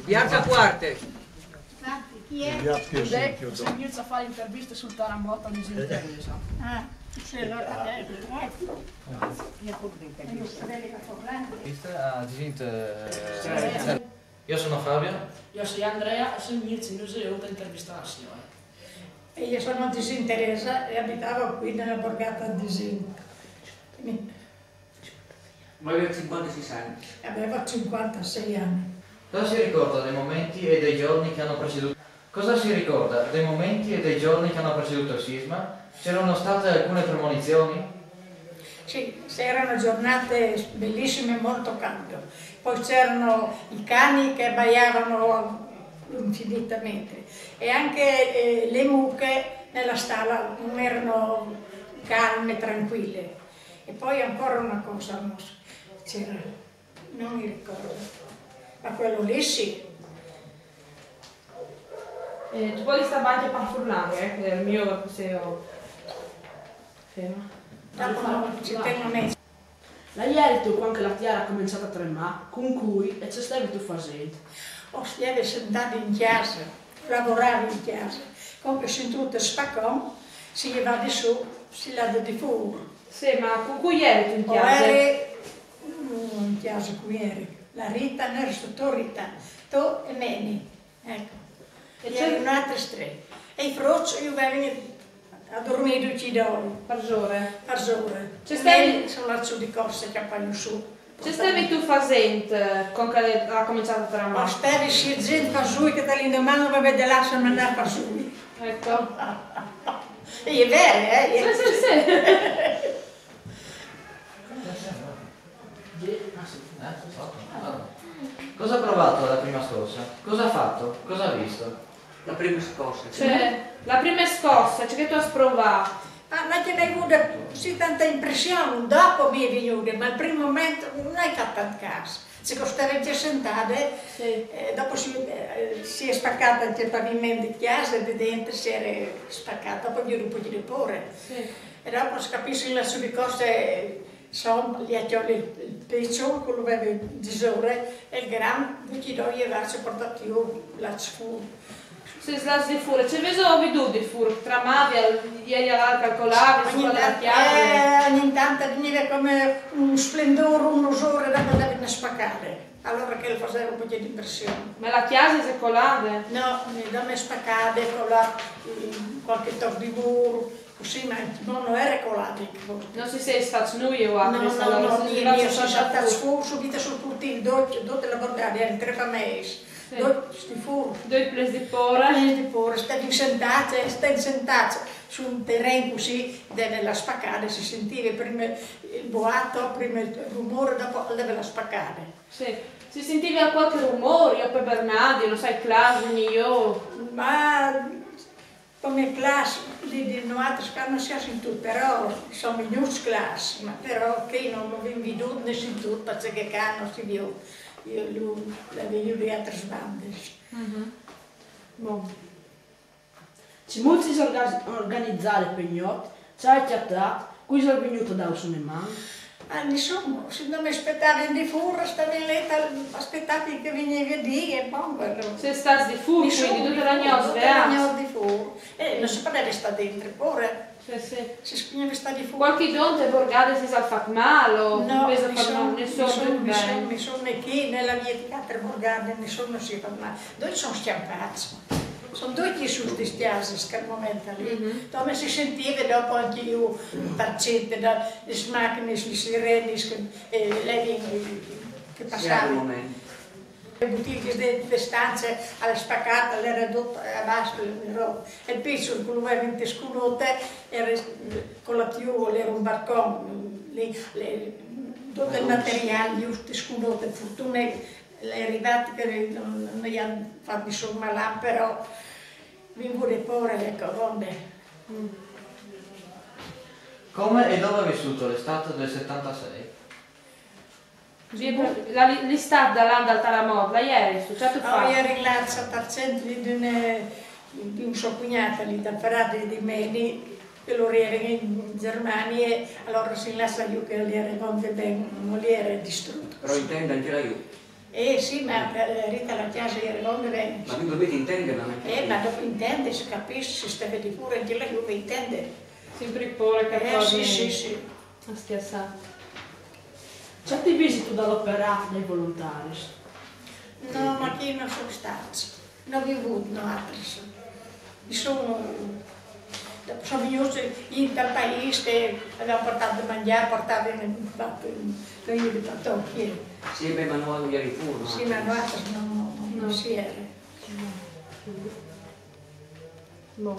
Piazza Quarte. Chi è? Si inizia a fare interviste sul terremoto di Sinteresa. Sì, allora Io sono Fabio. Io sono Andrea e sono inizio in museo per intervistarsi. E io sono di Sinteresa e abitavo qui nella borgata di Sin. Ma avevo 56 anni. Avevo 56 anni. Cosa si ricorda dei momenti e dei giorni che hanno preceduto? Cosa si ricorda dei momenti e dei giorni che hanno preceduto il sisma? C'erano state alcune premonizioni? Sì, erano giornate bellissime e molto caldo. Poi c'erano i cani che abbaiavano infinitamente e anche le mucche nella stalla non erano calme, tranquille. E poi ancora una cosa c'era, non mi ricordo, ma quello lì sì. Tu puoi stare avanti a parlare, che è il mio paseo. Fermo. Dopo non ci tengo messo. La ieri tu, quando la tiara ha cominciato a tremare, con cui e c'è stato tu facendo? Stavo sentata in chiesa, lavoravo in chiesa. Quando ho sentito spaccò, si va di su, si là di fuori. Sì, ma con cui eri tu in chiesa? In chiesa qui eri. La Rita, non era stato Rita, tu e Meni. Ecco. E c'era un'altra strada. E i frocci, io avevo a dormire tutti da Per ore. C'è stavi... Sono là di corsa che appaiono su. C'è stavi tu facendo quando ha cominciato a tremare? Stavi sia gente fa su che te lì in mano va a vedere lascia mandare fa su. Ecco. E è vero, Sì. Cosa ha provato la prima scorsa? Cosa ha fatto? Cosa ha visto? La prima scorsa. Cioè, la prima scossa, cioè che tu hai provato? Ma ce n'hai avuto sì tanta impressione, dopo mi è venuta, ma al primo momento non hai fatto tanto caso. Se stavi già sentate, sì. Dopo si è spaccata il pavimento di chiesa e di dentro si era spaccata, dopo gli rupo di pure. Sì. E dopo si capisce le sue cose, gli acchioli il pezzo, quello aveva 10 ore, e il gran gli do gli aveva portato io la sfù. Se slas di fuori, c'è veso veduto di fuori, tramavi, ieri alla calcolavi, sulla la chiave. Ogni tanto veniva come un splendore, un usore da andare a spaccare. Allora che faceva un po' di impressione. Ma la chiesa si è colata? No, da me spaccate, con qualche tocco di muro, così, ma non era colato. Non si sei stato noi o altri? No, io sono stata subito sul portino, tutte le borgate, erano 3 famiglie. Sì. Due presi di porra. Stavi sentate su un terreno così dove spaccare, si sentiva prima il boato, prima il rumore, dopo dove la spaccare. Sì. Si sentiva qualche rumore, io per Bernardi, non sai, clasini, io... Ma come classe di nuoto non si è sentito, però sono venuti classe, ma però che non avevo veduto né sentito, perché non si vede. Io l'avevo di altre bande. Ci molti si organizzare per gli otto, c'è chiattato, qui sono venuto da un mano. Insomma, se non mi aspettavi di fuori, stavi lì, aspettavi che venivi lì e poi... Sei stato di fuori, quindi tutta la notte, di fuori. E non si poteva stare dentro, pure. Sì. Si spingeva stare di fuori. Qualche donne borgate si sono fatto male o no, nessuno? Nessuno qui nella via di altre borgate, nessuno si è fatto male. Dove sono schiampati? Sono due che sono di stiasi a quel momento lì, dove si sentiva dopo anche io parcette, le macchine, le sirene che passavano. Le bottiglie di stanze alla spaccata, l'era ridotta a basso, e il pezzo che lo aveva in tescunote era con la più, era un barcone, tutto il materiale, io tescunote, fortuna è arrivato che non gli hanno fatto insomma là, però mi vuole pure le colonne. Come e dove ha vissuto l'estate del 76? L'estate dal terremoto, ieri è successo fa? Ieri là al centro di un suo cognato lì da Ferrari di Meni, e loro erano in Germania, allora si lascia io che l'erano non li era distrutto. Però intende anche la io. Sì, ma Rita la chiesa era come bene. Ma tu dovete intendere, ma non è Ma dopo intende, si capisce, si stava di pure anche la Juve intende. Sempre pure che Sì. a schiassare. Certi visiti dall'opera dei volontari. No, ma chi non sono stati, non vi avuto altri. Sono venuti dal paese che avevano portato da mangiare, portavano i patocchi. Sì, beh, ma non ieri furono. Sì, ma altri non si era. No.